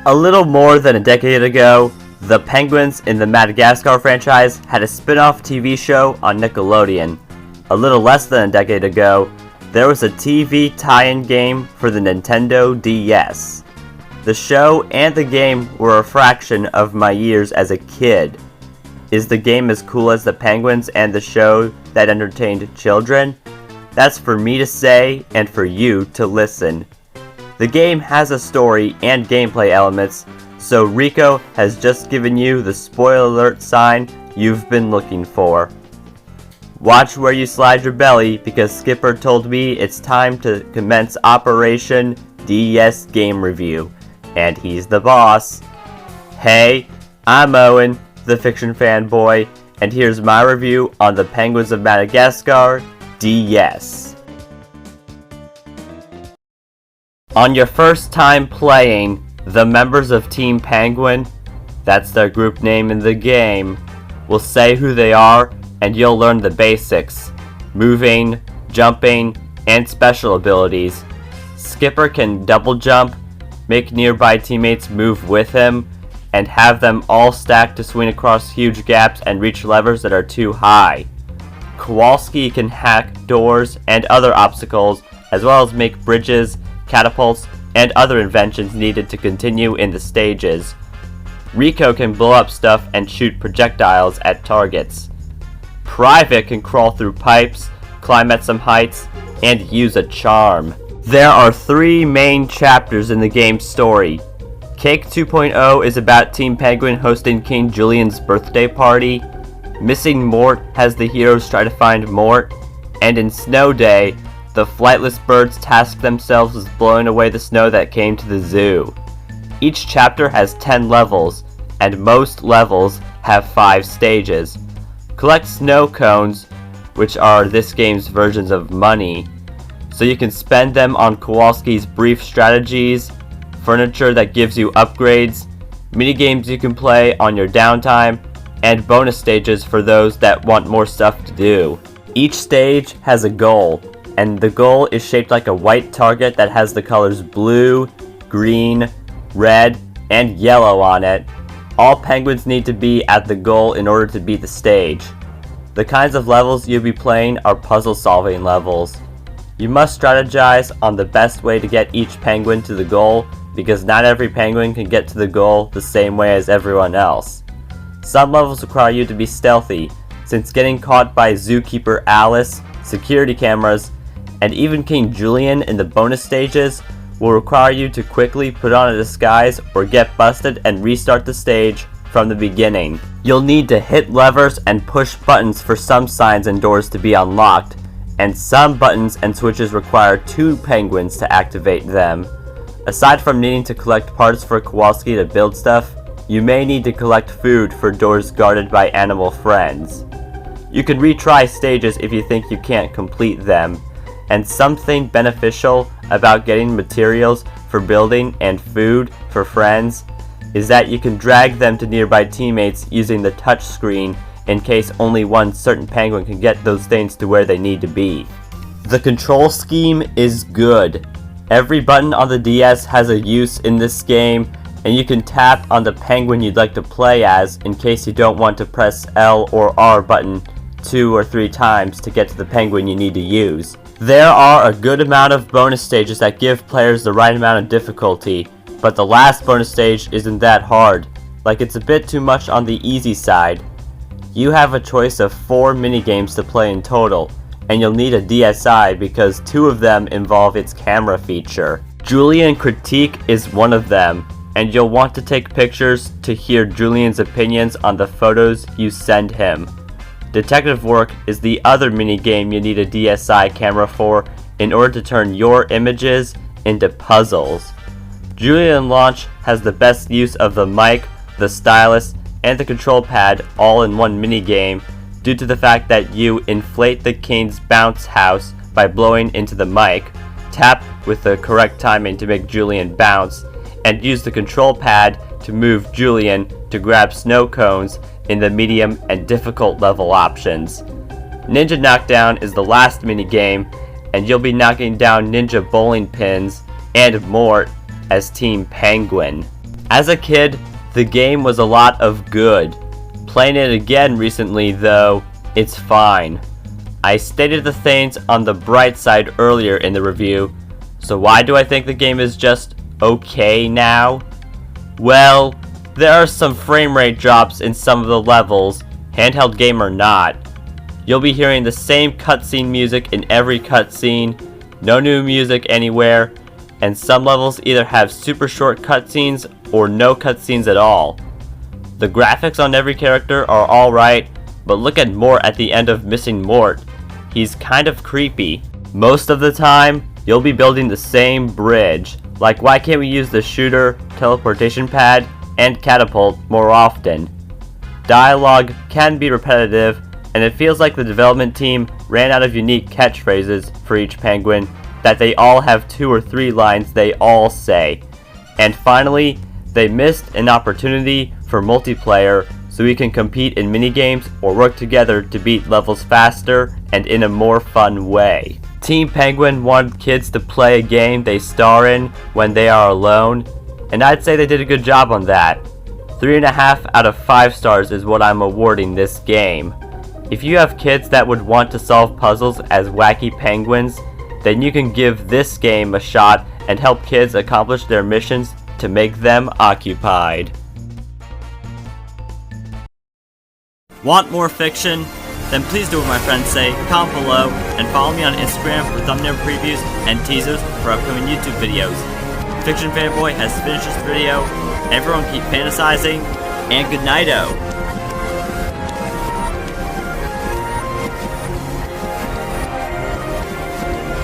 A little more than a decade ago, the Penguins in the Madagascar franchise had a spin-off TV show on Nickelodeon. A little less than a decade ago, there was a TV tie-in game for the Nintendo DS. The show and the game were a fraction of my years as a kid. Is the game as cool as the Penguins and the show that entertained children? That's for me to say and for you to listen. The game has a story and gameplay elements, so Rico has just given you the spoiler alert sign you've been looking for. Watch where you slide your belly because Skipper told me it's time to commence Operation DS Game Review, and he's the boss. Hey, I'm Owen, the fiction fanboy, and here's my review on the Penguins of Madagascar DS. On your first time playing, the members of Team Penguin, that's their group name in the game, will say who they are and you'll learn the basics: moving, jumping, and special abilities. Skipper can double jump, make nearby teammates move with him, and have them all stacked to swing across huge gaps and reach levers that are too high. Kowalski can hack doors and other obstacles, as well as make bridges, catapults, and other inventions needed to continue in the stages. Rico can blow up stuff and shoot projectiles at targets. Private can crawl through pipes, climb at some heights, and use a charm. There are 3 main chapters in the game's story. Cake 2.0 is about Team Penguin hosting King Julian's birthday party. Missing Mort has the heroes try to find Mort. And in Snow Day, the flightless birds task themselves with blowing away the snow that came to the zoo. Each chapter has 10 levels, and most levels have 5 stages. Collect snow cones, which are this game's versions of money, so you can spend them on Kowalski's brief strategies, furniture that gives you upgrades, minigames you can play on your downtime, and bonus stages for those that want more stuff to do. Each stage has a goal, and the goal is shaped like a white target that has the colors blue, green, red, and yellow on it. All penguins need to be at the goal in order to beat the stage. The kinds of levels you'll be playing are puzzle-solving levels. You must strategize on the best way to get each penguin to the goal, because not every penguin can get to the goal the same way as everyone else. Some levels require you to be stealthy, since getting caught by zookeeper Alice, security cameras, and even King Julian in the bonus stages will require you to quickly put on a disguise or get busted and restart the stage from the beginning. You'll need to hit levers and push buttons for some signs and doors to be unlocked, and some buttons and switches require 2 penguins to activate them. Aside from needing to collect parts for Kowalski to build stuff, you may need to collect food for doors guarded by animal friends. You can retry stages if you think you can't complete them. And something beneficial about getting materials for building and food for friends is that you can drag them to nearby teammates using the touch screen in case only one certain penguin can get those things to where they need to be. The control scheme is good. Every button on the DS has a use in this game, and you can tap on the penguin you'd like to play as in case you don't want to press L or R button 2 or 3 times to get to the penguin you need to use. There are a good amount of bonus stages that give players the right amount of difficulty, but the last bonus stage isn't that hard, like it's a bit too much on the easy side. You have a choice of 4 minigames to play in total, and you'll need a DSi because 2 of them involve its camera feature. Julian Critique is one of them, and you'll want to take pictures to hear Julian's opinions on the photos you send him. Detective Work is the other minigame you need a DSi camera for in order to turn your images into puzzles. Julian Launch has the best use of the mic, the stylus, and the control pad all in one minigame due to the fact that you inflate the king's bounce house by blowing into the mic, tap with the correct timing to make Julian bounce, and use the control pad to move Julian to grab snow cones in the medium and difficult level options. Ninja Knockdown is the last minigame, and you'll be knocking down ninja bowling pins and more as Team Penguin. As a kid, the game was a lot of good. Playing it again recently though, it's fine. I stated the things on the bright side earlier in the review, so why do I think the game is just okay now? Well, there are some frame rate drops in some of the levels, handheld game or not. You'll be hearing the same cutscene music in every cutscene, no new music anywhere, and some levels either have super short cutscenes or no cutscenes at all. The graphics on every character are alright, but look at Mort at the end of Missing Mort. He's kind of creepy. Most of the time, you'll be building the same bridge. Like, why can't we use the shooter, teleportation pad, and catapult more often? Dialogue can be repetitive, and it feels like the development team ran out of unique catchphrases for each penguin, that they all have 2 or 3 lines they all say. And finally, they missed an opportunity for multiplayer so we can compete in minigames or work together to beat levels faster and in a more fun way. Team Penguin wanted kids to play a game they star in when they are alone, and I'd say they did a good job on that. 3.5 out of 5 stars is what I'm awarding this game. If you have kids that would want to solve puzzles as wacky penguins, then you can give this game a shot and help kids accomplish their missions to make them occupied. Want more fiction? Then please do what my friends say, comment below, and follow me on Instagram for thumbnail previews and teasers for upcoming YouTube videos. Fiction Fanboy has finished this video. Everyone keep fantasizing, and good night-o!